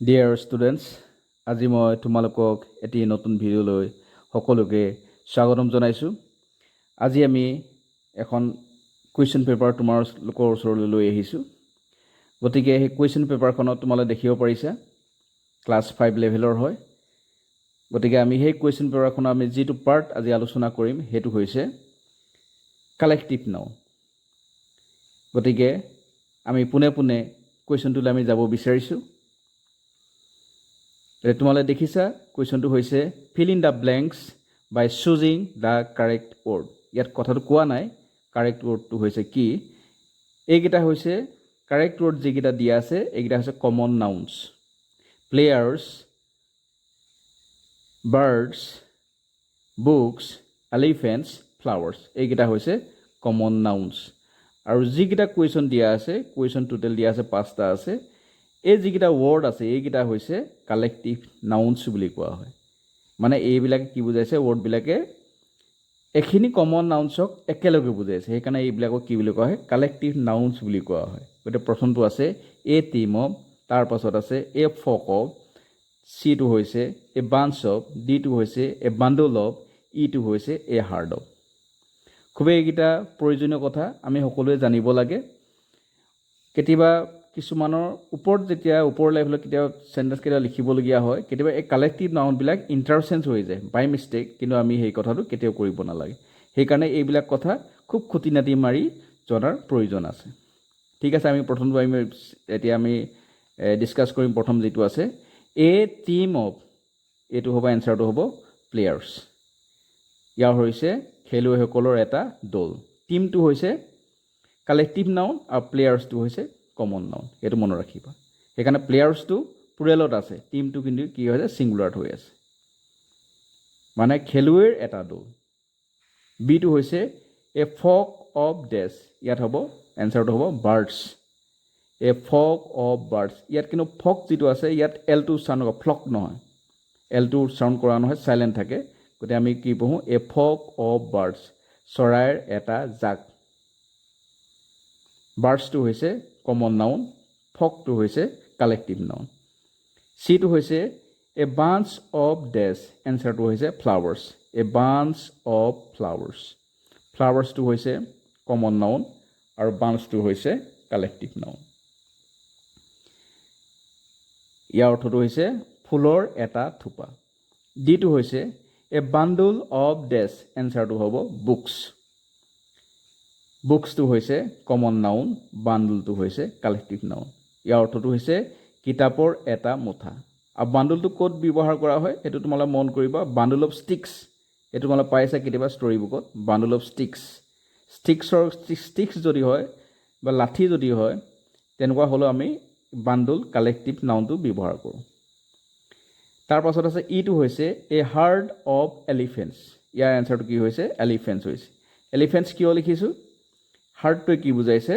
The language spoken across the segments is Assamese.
Dear students, আজি মই তোমালোকক এটি নতুন ভিডিঅ'লৈ সকলোকে স্বাগতম জনাইছো। আজি আমি এখন কুৱেশ্যন পেপাৰ তোমালোকৰ ওচৰলৈ লৈ আহিছো। গতিকে এই কুৱেশ্যন পেপাৰখনত তোমালোকে দেখিব পাৰিছা ক্লাছ 5 লেভেলৰ হয়। গতিকে আমি এই কুৱেশ্যন পেপাৰখনৰ আমি যেটো পাৰ্ট আজি আলোচনা কৰিম হেতু হৈছে কালেক্টিভ নাউন। গতিকে আমি পুনে কুৱেশ্যনটোলৈ আমি যাব বিচাৰিছো। তোমালোকে দেখিছা কুৱেশ্যনটো হৈছে fill in the blanks by choosing the correct word। ইয়াত কথাটো কোৱা নাই কাৰেক্ট ৱৰ্ডটো হৈছে কি। এইকেইটা হৈছে কাৰেক্ট ৱৰ্ড যিকেইটা দিয়া আছে এইকেইটা হৈছে কমন নাউন্স। প্লেয়াৰ্স, বাৰ্ডস, বুকস, এলিফেন্টস, ফ্লাৱাৰ্স এইকেইটা হৈছে কমন নাউন্স। আৰু যিকেইটা কুৱেশ্যন দিয়া আছে কুৱেশ্যন টোটেল দিয়া আছে 5টা আছে। এই যিকেইটা ৱৰ্ড আছে এইকেইটা হৈছে কালেক্টিভ নাউন্স বুলি কোৱা হয়। মানে এইবিলাক কি বুজাইছে ৱৰ্ডবিলাকে এখিনি কমন নাউন্সক একেলগে বুজাইছে, সেইকাৰণে এইবিলাকক কি বুলি কোৱা হয় কালেক্টিভ নাউন্স বুলি কোৱা হয়। গতিকে প্ৰথমটো আছে এ টিম অফ, তাৰ পাছত আছে এ ফক অফ, চিটো হৈছে এ বাঞ্চ অফ, ডিটো হৈছে এ বাণ্ডল অফ, ইটো হৈছে এ হাৰ্ড অফ। খুবেই এইকেইটা প্ৰয়োজনীয় কথা আমি সকলোৱে জানিব লাগে। কেতিয়াবা কিছুমানৰ ওপৰত যেতিয়া ওপৰ লেভেলত কেতিয়াবা সেন্টেন্স কেইটা লিখিবলগীয়া হয়, কেতিয়াবা এই কালেক্টিভ নাউনবিলাক ইণ্টাৰচেঞ্জ হৈ যায় বাই মিষ্টেক, কিন্তু আমি সেই কথাটো কেতিয়াও কৰিব নালাগে। সেইকাৰণে এইবিলাক কথা খুব খুঁটিনাটি মাৰি জনাৰ প্ৰয়োজন আছে। ঠিক আছে, আমি প্ৰথমটো এতিয়া আমি ডিছকাছ কৰিম। প্ৰথম যিটো আছে এ টিম অফ, এইটো হ'ব এনচাৰটো হ'ব প্লেয়াৰ্ছ। ইয়াৰ হৈছে খেলুৱৈসকলৰ এটা দল। টিমটো হৈছে কালেক্টিভ নাউন আৰু প্লেয়াৰ্ছটো হৈছে কমন নাউন। এইটো মনত ৰাখিবা। সেইকাৰণে প্লেয়াৰ্ছটো প্লুৰেলত আছে, টিমটো কিন্তু কি হৈছে ছিংগুলাৰত হৈ আছে, মানে খেলুৱৈৰ এটা দল। বিটো হৈছে এ ফক অফ ডেছ, ইয়াত হ'ব এনচাৰটো হ'ব birds. A flock of birds, ইয়াত কিন্তু ফক যিটো আছে ইয়াত এলটো উচ্চাৰণ নকৰা, ফ্লক নহয়, এলটো উচ্চাৰণ কৰা নহয়, চাইলেণ্ট থাকে। গতিকে আমি কি পঢ়োঁ এ ফক অফ বাৰ্ডছ, চৰাইৰ এটা জাক। বাৰ্ডছটো হৈছে কমন নাউন, ফকটো হৈছে কালেক্টিভ নাউন। চিটো হৈছে এ বাঞ্চ অফ ডেছ, এনচাৰটো হৈছে flowers. A bunch of flowers, ফ্লাৱাৰ্ছটো হৈছে কমন নাউন আৰু বাঞ্চটো হৈছে কালেক্টিভ নাউন। ইয়াৰ অৰ্থটো হৈছে ফুলৰ এটা থোপা। ডিটো হৈছে এ বাণ্ডল অফ ডেছ, এনচাৰটো হ'ব বুকছ। বুকছটো হৈছে কমন নাউন, বাণ্ডলটো হৈছে কালেক্টিভ নাউন। ইয়াৰ অৰ্থটো হৈছে কিতাপৰ এটা মুঠা। আৰু বাণ্ডলটো ক'ত ব্যৱহাৰ কৰা হয় সেইটো তোমালোকে মন কৰিবা। বাণ্ডল অফ ষ্টিক্স, এইটো তোমালোকে পাইছা কেতিয়াবা ষ্টৰী বুকত। বাণ্ডল অফ ষ্টিক্স, ষ্টিক্স যদি হয় বা লাঠি যদি হয় তেনেকুৱা হ'লেও আমি বাণ্ডল কালেক্টিভ নাউনটো ব্যৱহাৰ কৰোঁ। তাৰ পাছত আছে ইটো হৈছে এ হাৰ্ড অফ এলিফেণ্টছ। ইয়াৰ এনচাৰটো কি হৈছে এলিফেণ্টছ হৈছে। এলিফেণ্টছ কিয় লিখিছোঁ, হাৰ্ডটোৱে কি বুজাইছে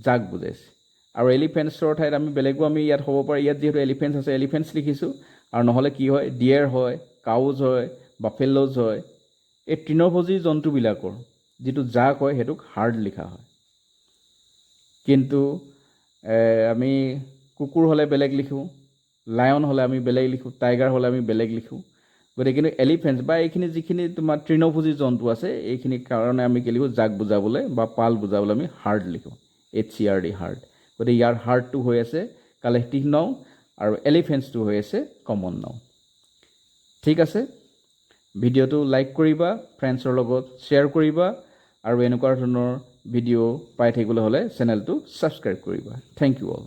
জাক বুজাইছে। আৰু এলিফেণ্টছৰ ঠাইত আমি বেলেগো আমি ইয়াত হ'ব পাৰে। ইয়াত যিহেতু এলিফেণ্টছ আছে এলিফেণ্টছ লিখিছোঁ। আৰু নহ'লে কি হয় ডিয়েৰ হয়, কাউজ হয়, বাফেলোজ হয়। এই তৃণভোজী জন্তুবিলাকৰ যিটো জাক হয় সেইটোক হাৰ্ড লিখা হয়। কিন্তু আমি কুকুৰ হ'লে বেলেগ লিখোঁ, লায়ন হ'লে আমি বেলেগ লিখোঁ, টাইগাৰ হ'লে আমি বেলেগ লিখোঁ। গতিকে কিন্তু এলিফেণ্টছ বা এইখিনি যিখিনি তোমাৰ তৃণভোজী জন্তু আছে এইখিনি কাৰণে আমি কি লিখোঁ জাক বুজাবলৈ বা পাল বুজাবলৈ আমি হাৰ্ড লিখোঁ, HCRD হাৰ্ড। গতিকে ইয়াৰ হাৰ্ডটো হৈ আছে কালেক্টিভ নাউন আৰু এলিফেণ্টছটো হৈ আছে কমন নাউন। ঠিক আছে, ভিডিঅ'টো লাইক কৰিবা, ফ্ৰেণ্ডছৰ লগত শ্বেয়াৰ কৰিবা, আৰু এনেকুৱা ধৰণৰ ভিডিঅ' পাই থাকিবলৈ হ'লে চেনেলটো ছাবস্ক্ৰাইব কৰিবা। Thank you all.